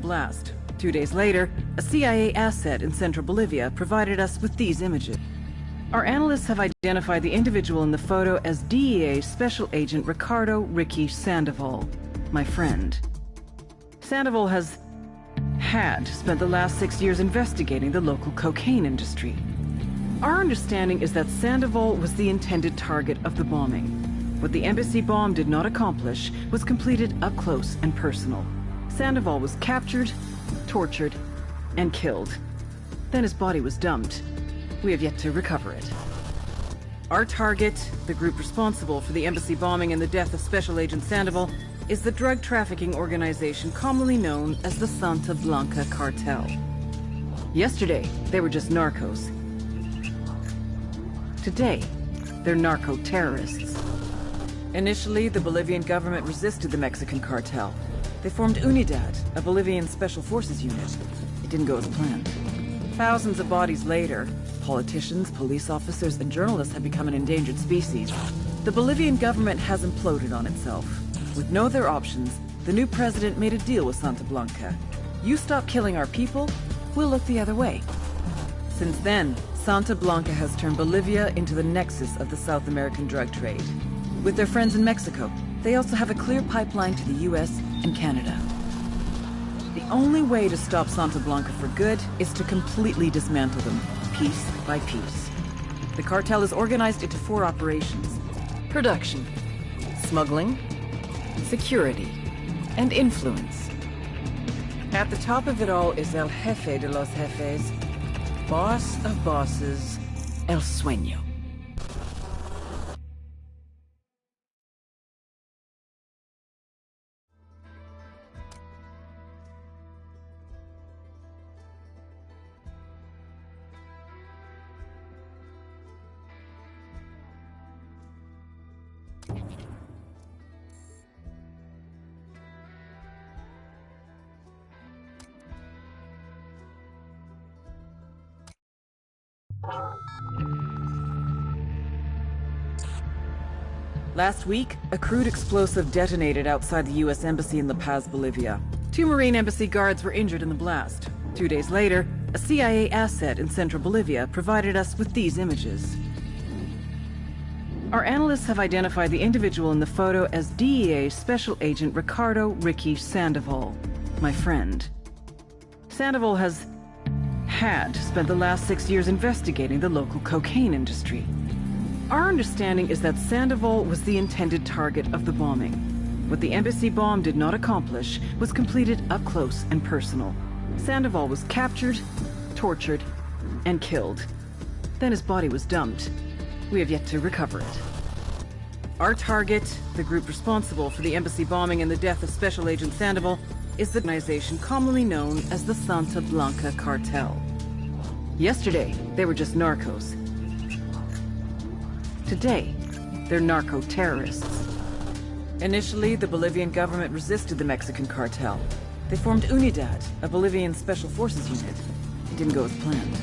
blast. 2 days later, a CIA asset in central Bolivia provided us with these images. Our analysts have identified the individual in the photo as DEA Special Agent Ricardo Ricky Sandoval, my friend. Sandoval had spent the last 6 years investigating the local cocaine industry. Our understanding is that Sandoval was the intended target of the bombing. What the embassy bomb did not accomplish was completed up close and personal. Sandoval was captured, tortured, and killed. Then his body was dumped. We have yet to recover it. Our target, the group responsible for the embassy bombing and the death of Special Agent Sandoval, is the drug trafficking organization commonly known as the Santa Blanca Cartel. Yesterday, they were just narcos. Today, they're narco-terrorists. Initially, the Bolivian government resisted the Mexican cartel. They formed UNIDAD, a Bolivian special forces unit. It didn't go as planned. Thousands of bodies later, politicians, police officers, and journalists have become an endangered species. The Bolivian government has imploded on itself. With no other options, the new president made a deal with Santa Blanca. You stop killing our people, we'll look the other way. Since then, Santa Blanca has turned Bolivia into the nexus of the South American drug trade. With their friends in Mexico, they also have a clear pipeline to the US and Canada. The only way to stop Santa Blanca for good is to completely dismantle them, piece by piece. The cartel is organized into 4 operations: production, smuggling, security, and influence. At the top of it all is El Jefe de los Jefes, boss of bosses, El Sueño. Last week, a crude explosive detonated outside the U.S. Embassy in La Paz, Bolivia. 2 Marine Embassy guards were injured in the blast. 2 days later, a CIA asset in central Bolivia provided us with these images. Our analysts have identified the individual in the photo as DEA Special Agent Ricardo Ricky Sandoval, my friend. Sandoval had spent the last 6 years investigating the local cocaine industry. Our understanding is that Sandoval was the intended target of the bombing. What the embassy bomb did not accomplish was completed up close and personal. Sandoval was captured, tortured, and killed. Then his body was dumped. We have yet to recover it. Our target, the group responsible for the embassy bombing and the death of Special Agent Sandoval, is the organization commonly known as the Santa Blanca Cartel. Yesterday, they were just narcos. Today, they're narco-terrorists. Initially, the Bolivian government resisted the Mexican cartel. They formed UNIDAD, a Bolivian special forces unit. It didn't go as planned.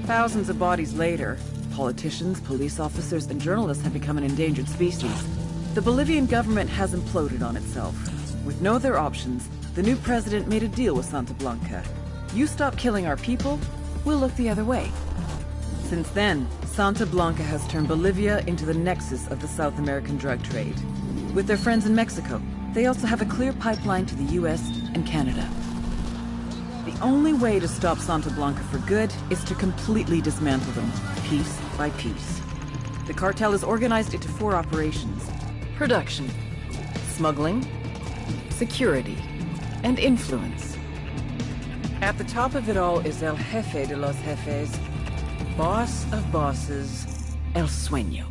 Thousands of bodies later, politicians, police officers, and journalists have become an endangered species. The Bolivian government has imploded on itself. With no other options, the new president made a deal with Santa Blanca. You stop killing our people, we'll look the other way. Since then, Santa Blanca has turned Bolivia into the nexus of the South American drug trade. With their friends in Mexico, they also have a clear pipeline to the US and Canada. The only way to stop Santa Blanca for good is to completely dismantle them, piece by piece. The cartel is organized into 4 operations: production, smuggling, security, and influence. At the top of it all is El Jefe de los Jefes, boss of bosses, El Sueño.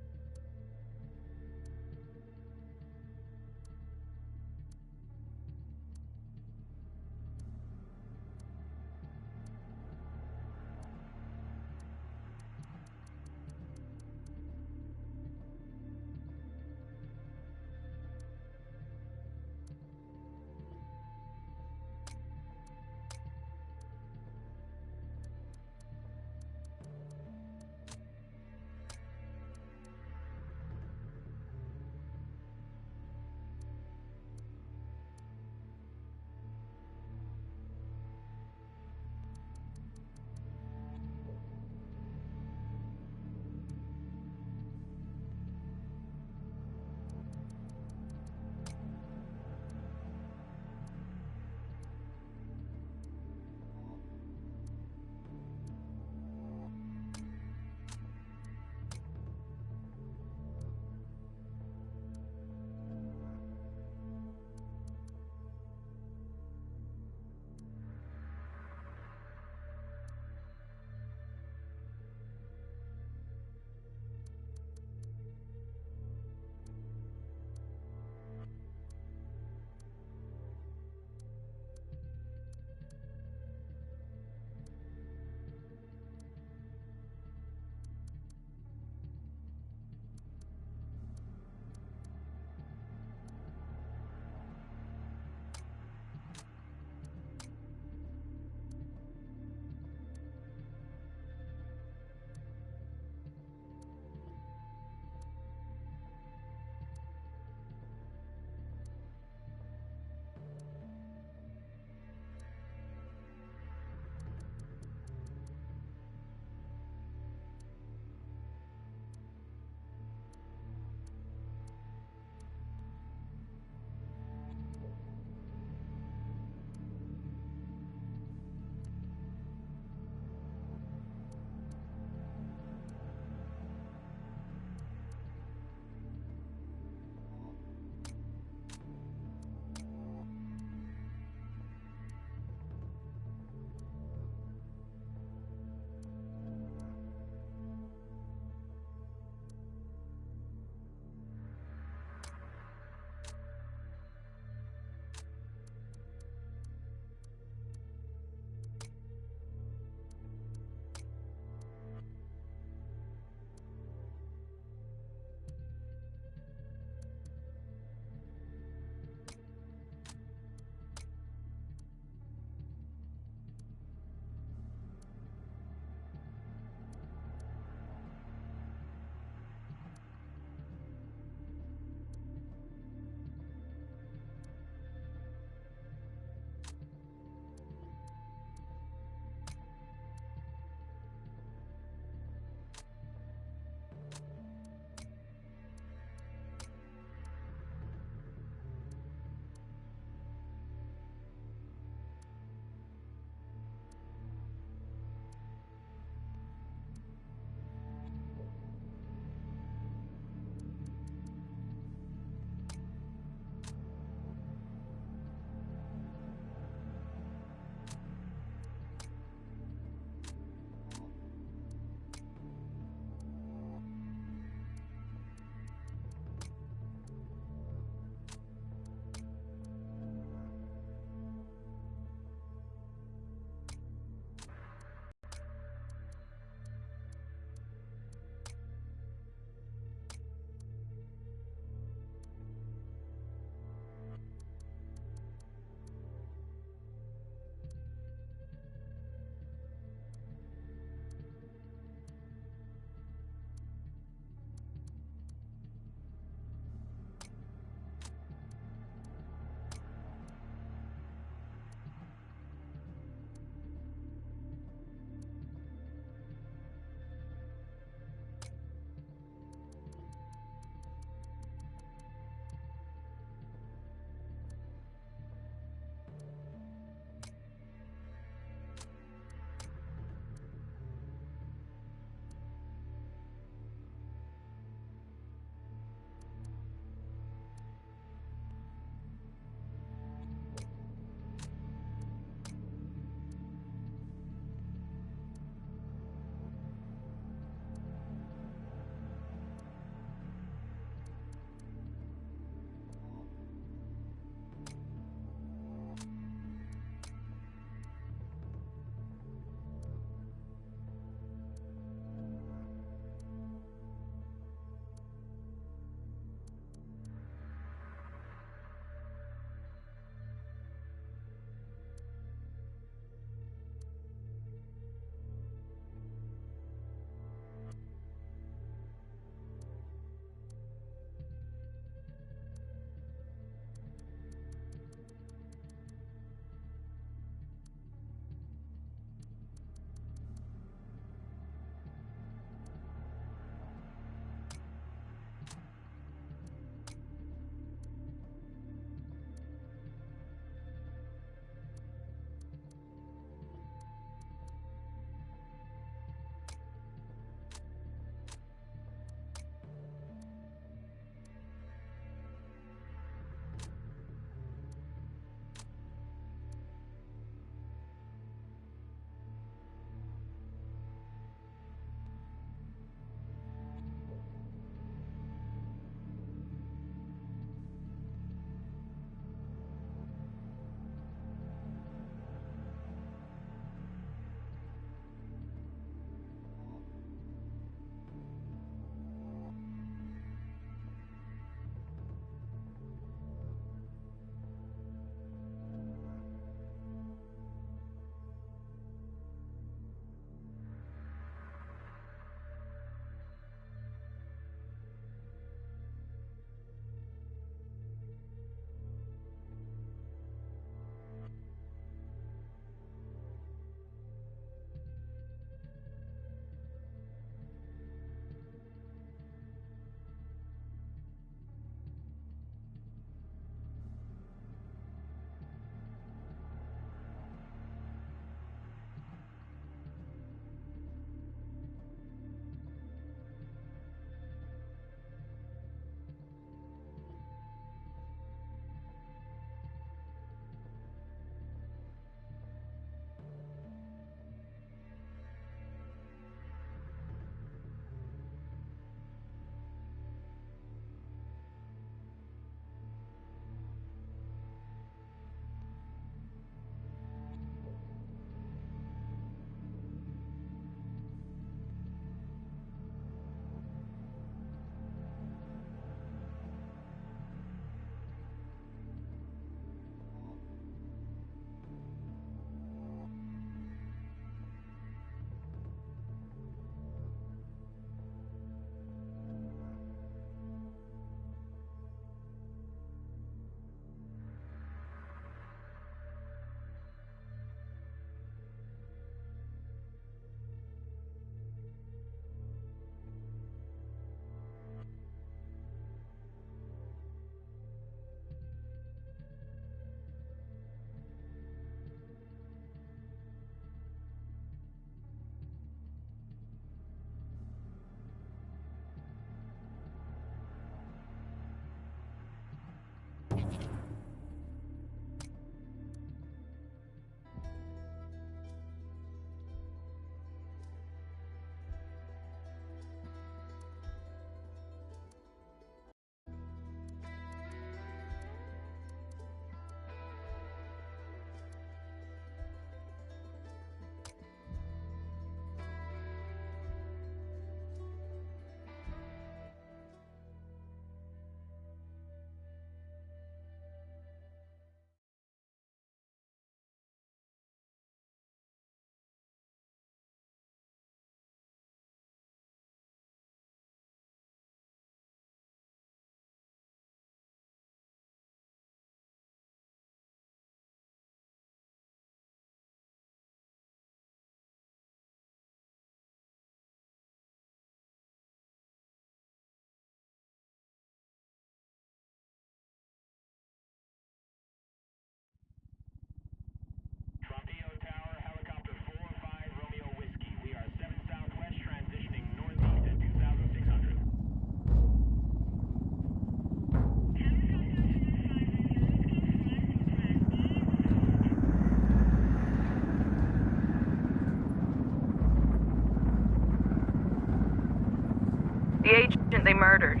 The agent they murdered.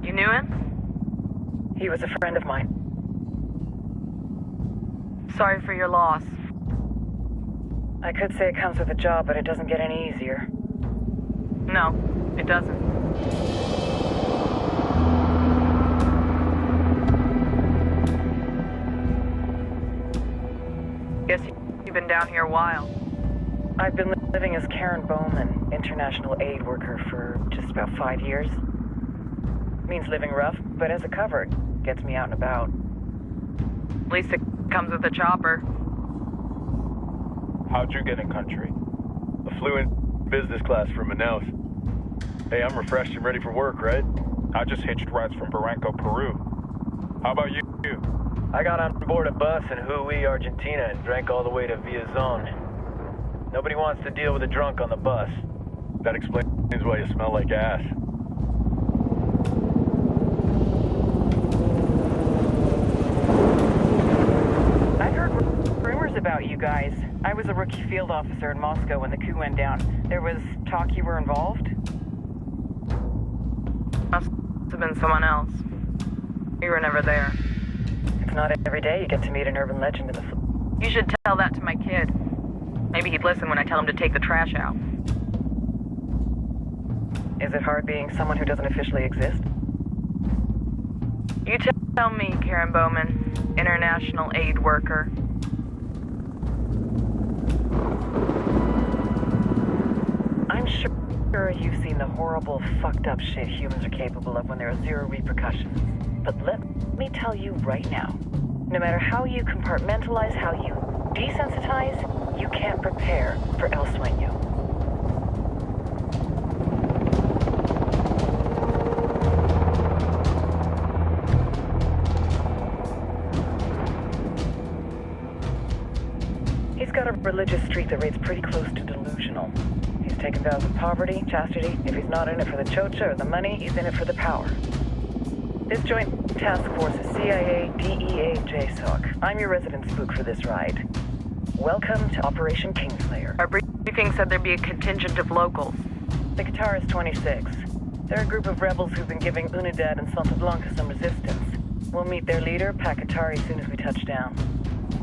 You knew him? He was a friend of mine. Sorry for your loss. I could say it comes with a job, but it doesn't get any easier. No, it doesn't. Guess you've been down here a while. I've been living as Karen Bowman, international aid worker, for just about 5 years. Means living rough, but as a cover, gets me out and about. At least it comes with a chopper. How'd you get in country? I flew in business class from Manaus. Hey, I'm refreshed and ready for work, right? I just hitched rides from Barranco, Peru. How about you? I got on board a bus in Hui, Argentina, and drank all the way to Villazon. Nobody wants to deal with a drunk on the bus. That explains why you smell like ass. I've heard rumors about you guys. I was a rookie field officer in Moscow when the coup went down. There was talk you were involved? Must have been someone else. You were never there. It's not every day you get to meet an urban legend in the... You should tell that to my kid. Maybe he'd listen when I tell him to take the trash out. Is it hard being someone who doesn't officially exist? You tell me, Karen Bowman, international aid worker. I'm sure you've seen the horrible, fucked up shit humans are capable of when there are zero repercussions. But let me tell you right now, no matter how you compartmentalize, how you desensitize, you can't prepare for El Sueño. He's got a religious streak that rates pretty close to delusional. He's taken vows of poverty, chastity. If he's not in it for the chocha or the money, he's in it for the power. This joint task force is CIA, DEA, JSOC. I'm your resident spook for this ride. Welcome to Operation Kingslayer. Our briefing said there'd be a contingent of locals. The Guitarist 26. They're a group of rebels who've been giving Unidad and Santa Blanca some resistance. We'll meet their leader, Pakatari, as soon as we touch down.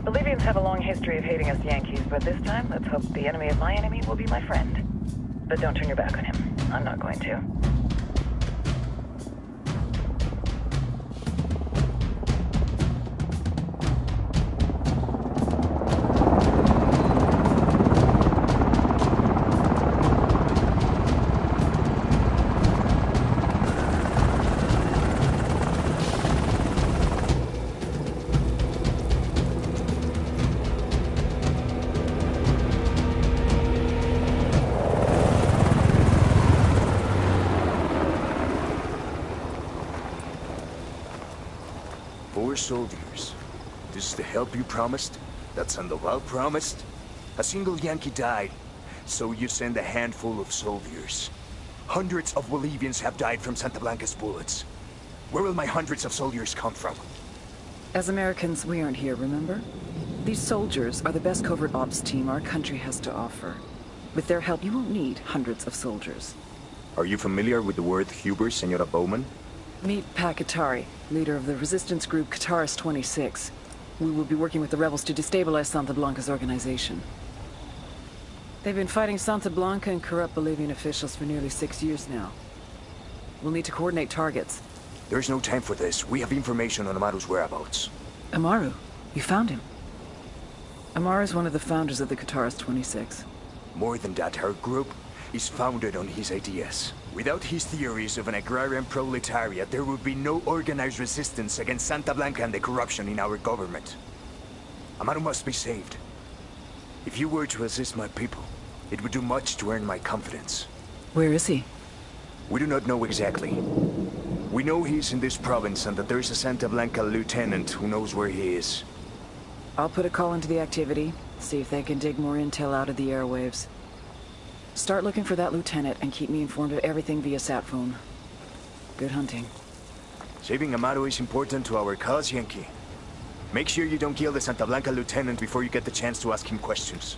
Bolivians have a long history of hating us Yankees, but this time, let's hope the enemy of my enemy will be my friend. But don't turn your back on him. I'm not going to. Soldiers. This is the help you promised? That Sandoval promised? A single Yankee died, so you send a handful of soldiers. Hundreds of Bolivians have died from Santa Blanca's bullets. Where will my hundreds of soldiers come from? As Americans, we aren't here, remember? These soldiers are the best covert ops team our country has to offer. With their help, you won't need hundreds of soldiers. Are you familiar with the word Huber, Senora Bowman? Meet Pakatari, leader of the resistance group Guitarist 26. We will be working with the rebels to destabilize Santa Blanca's organization. They've been fighting Santa Blanca and corrupt Bolivian officials for nearly 6 years now. We'll need to coordinate targets. There's no time for this. We have information on Amaru's whereabouts. Amaru? You found him? Amaru is one of the founders of the Guitarist 26. More than that, her group is founded on his ideas. Without his theories of an agrarian proletariat, there would be no organized resistance against Santa Blanca and the corruption in our government. Amaru must be saved. If you were to assist my people, it would do much to earn my confidence. Where is he? We do not know exactly. We know he's in this province and that there is a Santa Blanca lieutenant who knows where he is. I'll put a call into the activity, see if they can dig more intel out of the airwaves. Start looking for that lieutenant and keep me informed of everything via sat phone. Good hunting. Saving Amaru is important to our cause, Yankee. Make sure you don't kill the Santa Blanca lieutenant before you get the chance to ask him questions.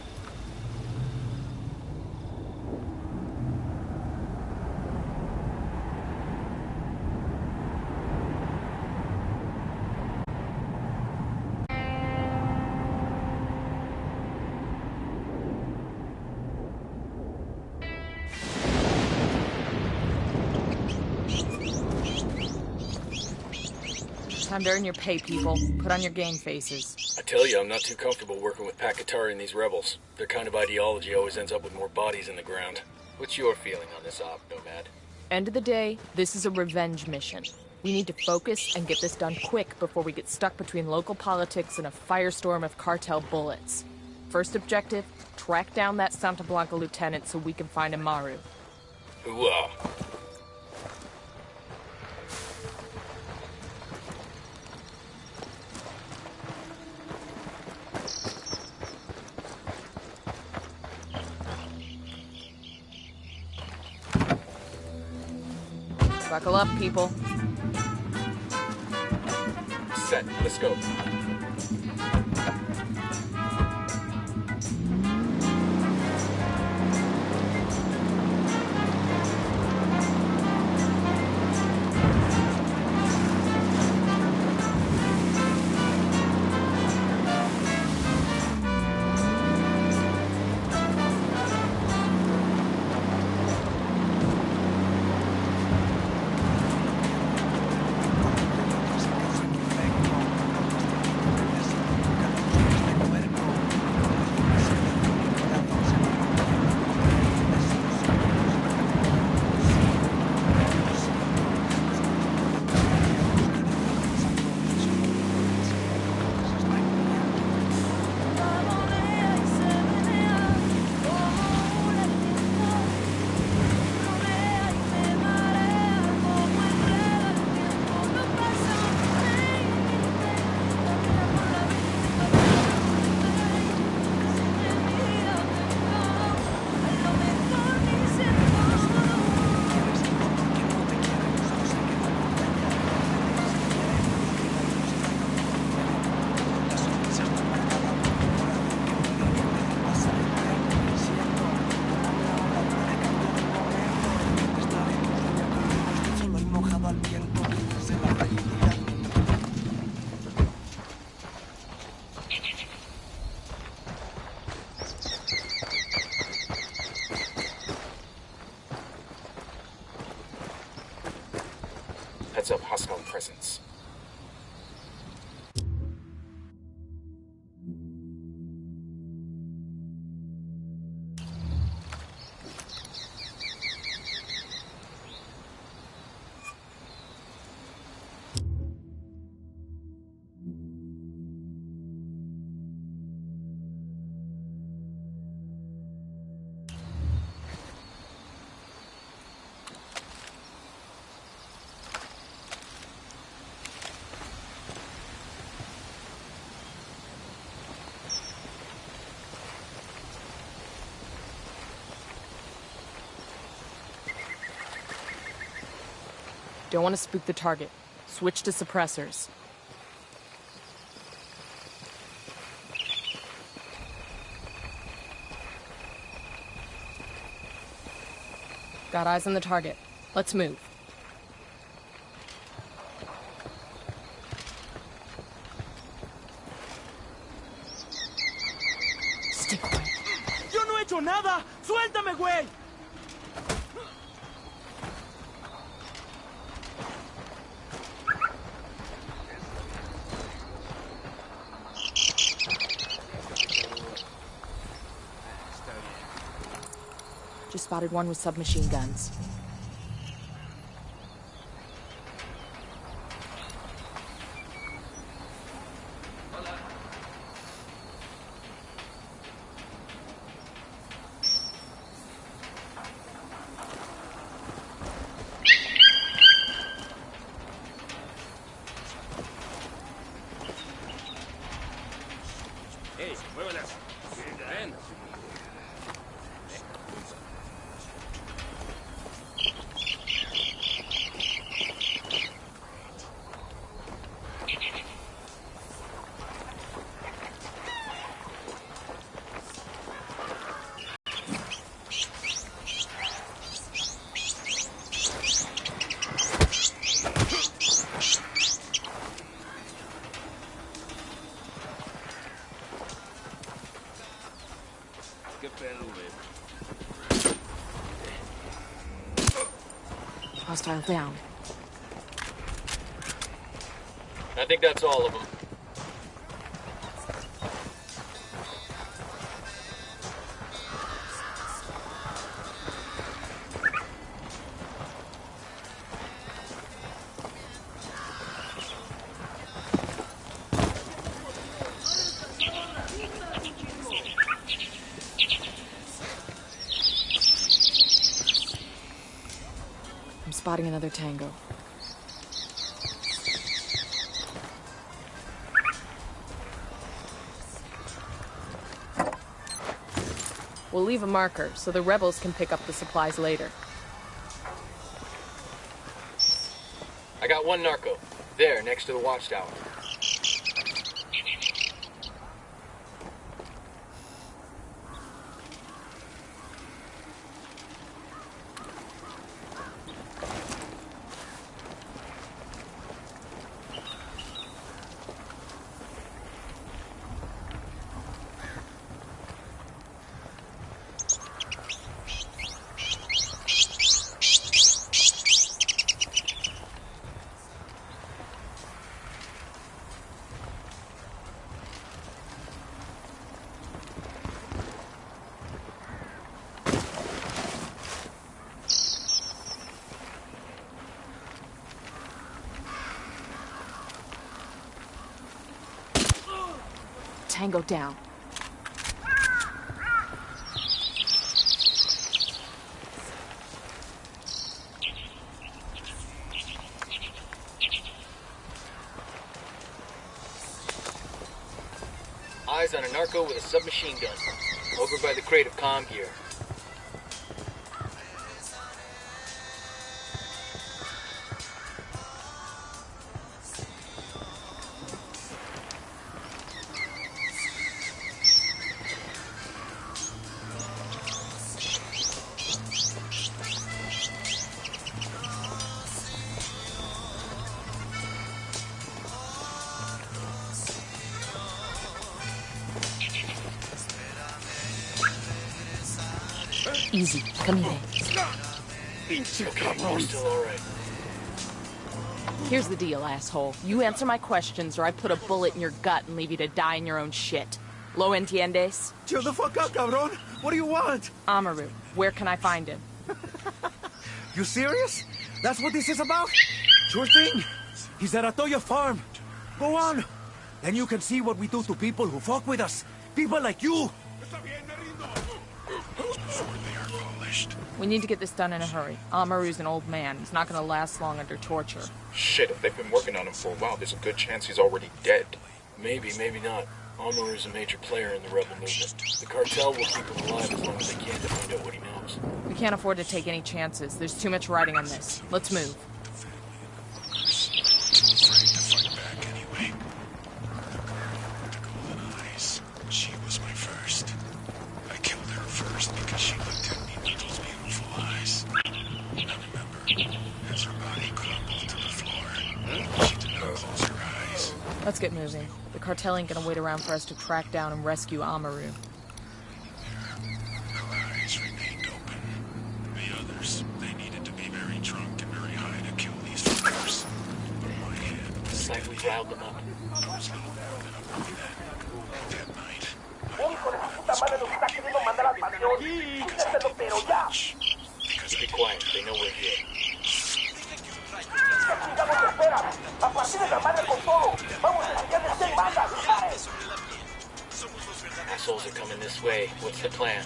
Time to earn your pay, people. Put on your game faces. I tell you, I'm not too comfortable working with Pakatari and these rebels. Their kind of ideology always ends up with more bodies in the ground. What's your feeling on this op, Nomad? End of the day, this is a revenge mission. We need to focus and get this done quick before we get stuck between local politics and a firestorm of cartel bullets. First objective, track down that Santa Blanca lieutenant so we can find Amaru. Hooah. Buckle up, people. Set. Let's go. Heads up, hostile presence. Don't want to spook the target. Switch to suppressors. Got eyes on the target. Let's move. Stick quiet. ¡Yo no he hecho nada! ¡Suéltame, güey! Just spotted one with submachine guns. ¡Ey, muévelas! ¡Ven! ¿Qué pedo, güey? Hostile down. I think that's all of them. I'm spotting another tango. We'll leave a marker so the rebels can pick up the supplies later. I got one narco. There, next to the watchtower. Tango down. Eyes on a narco with a submachine gun. Over by the crate of comm gear. Easy. Come here. Okay, we're still alright. Here's the deal, asshole. You answer my questions or I put a bullet in your gut and leave you to die in your own shit. Lo entiendes? Chill the fuck out, cabron. What do you want? Amaru. Where can I find him? You serious? That's what this is about? Sure thing. He's at Atoya farm. Go on. Then you can see what we do to people who fuck with us. People like you. We need to get this done in a hurry. Amaru's an old man. He's not gonna last long under torture. Shit, if they've been working on him for a while, there's a good chance he's already dead. Maybe, maybe not. Amaru's a major player in the rebel movement. The cartel will keep him alive as long as they can to find out what he knows. We can't afford to take any chances. There's too much riding on this. Let's move. She was my first. I killed her first because she looked at me with those beautiful eyes. I remember, as her body crumbled to the floor, she did not close her eyes. Let's get moving. The cartel ain't gonna wait around for us to track down and rescue Amaru. Her eyes remained open. The others, they needed to be very drunk and very high to kill these fuckers. But my head was It's like we riled them up. was little more than a bullet. That night, Be quiet. They know we're here. Assholes are coming this way. What's the plan?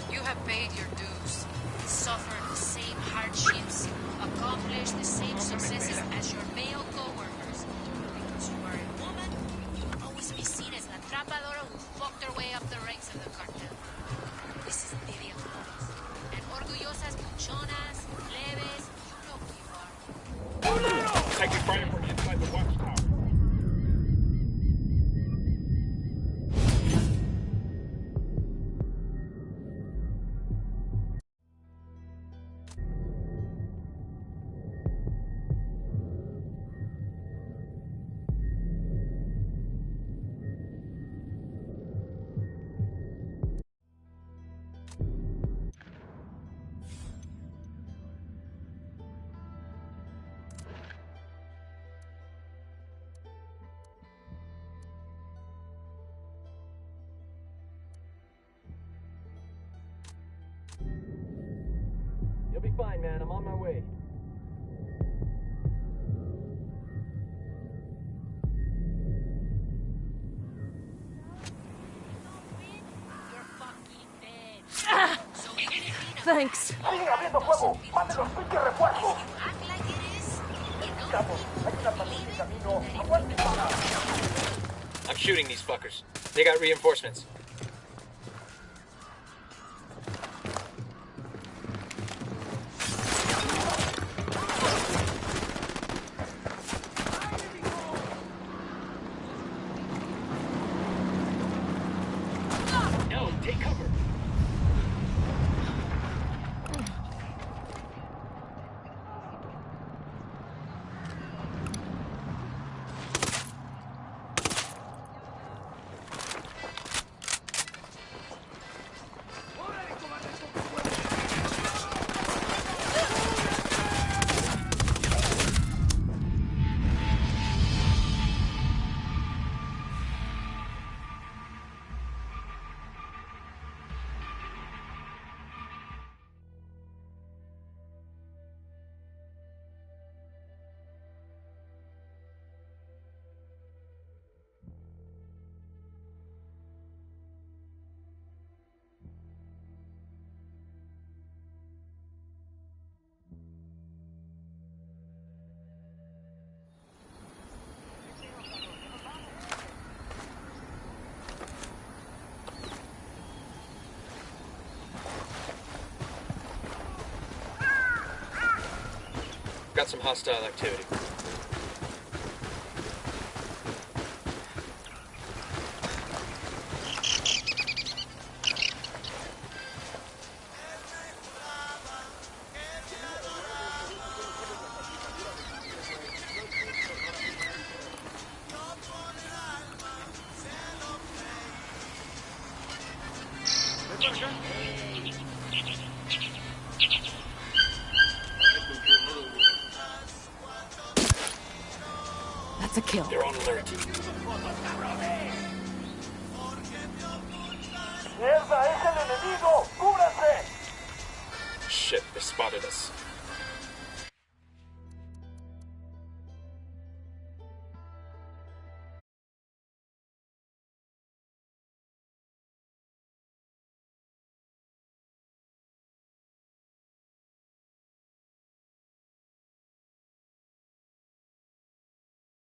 You have paid your dues, suffered the same hardships, accomplished the same successes as your male co-workers. Because you are a woman, you'll always be seen as la atrapadora who fucked her way up the ranks of the cartel. This is Lidia Flores. And orgullosas buchonas, leves, you know who you are. Taking fire from inside the watchtower. fine, man. I'm on my way. Thanks. I'm shooting these fuckers. They got reinforcements. No, take cover. Got some hostile activity. That's a kill. They're on alert. Shit, they spotted us.